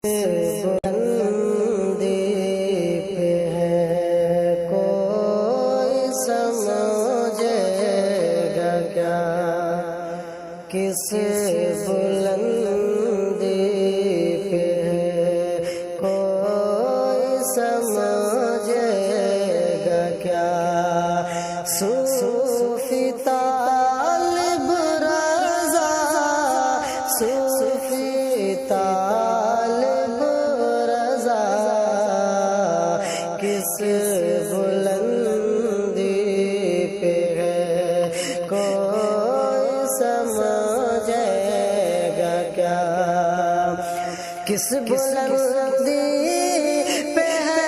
بلندی پہ ہے کوئی سمجھے گا کیا، کس بلندی پہ ہے کوئی سمجھے گا کیا، صوفی طالب رضا، صوفی طالب رضا، کس بلندی پہ ہے کوئی سمجھے گا کیا، کس بلندی پہ ہے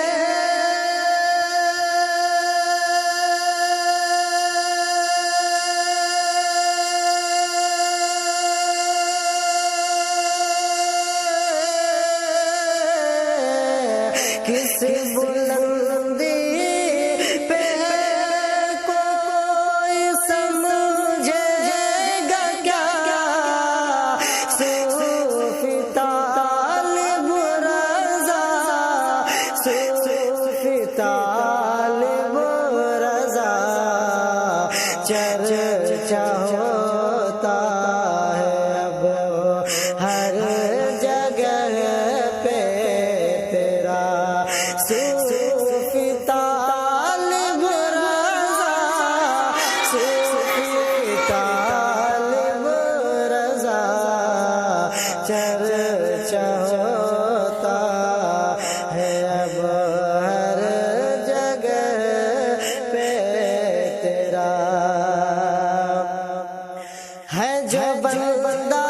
کس بلندی پہ ہے کوئی سمجھے گا کیا، صوفی طالب رضا، صوفی طالب رضا، چرچا ہوتا ہے اب ہر جگہ پہ تیرا، صوفی طالب رضا، صوفی طالب رضا، چرچا ہوتا ہے اب ہر جگہ پہ تیرا، ہے جو بندہ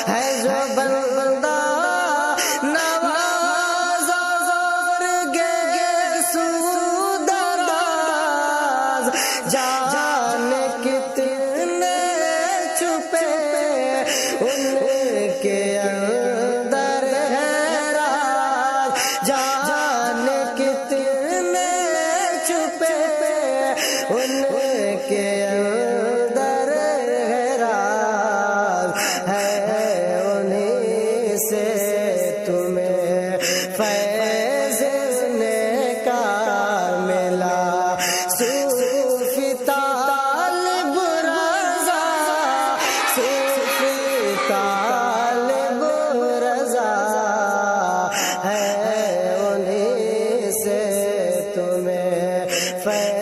ہے جو بندہ نواز اور گیسو دراز، جانے کتنے چھپے ان کے اندر ہے راز، جانے کتنے چھپے ان کے اندر ہے راز، ہے سے تمہیں فیض نے کا ملا، صوفی طالب رضا، صوفی طالب رضا، ہے انہیں سے تمہیں فیض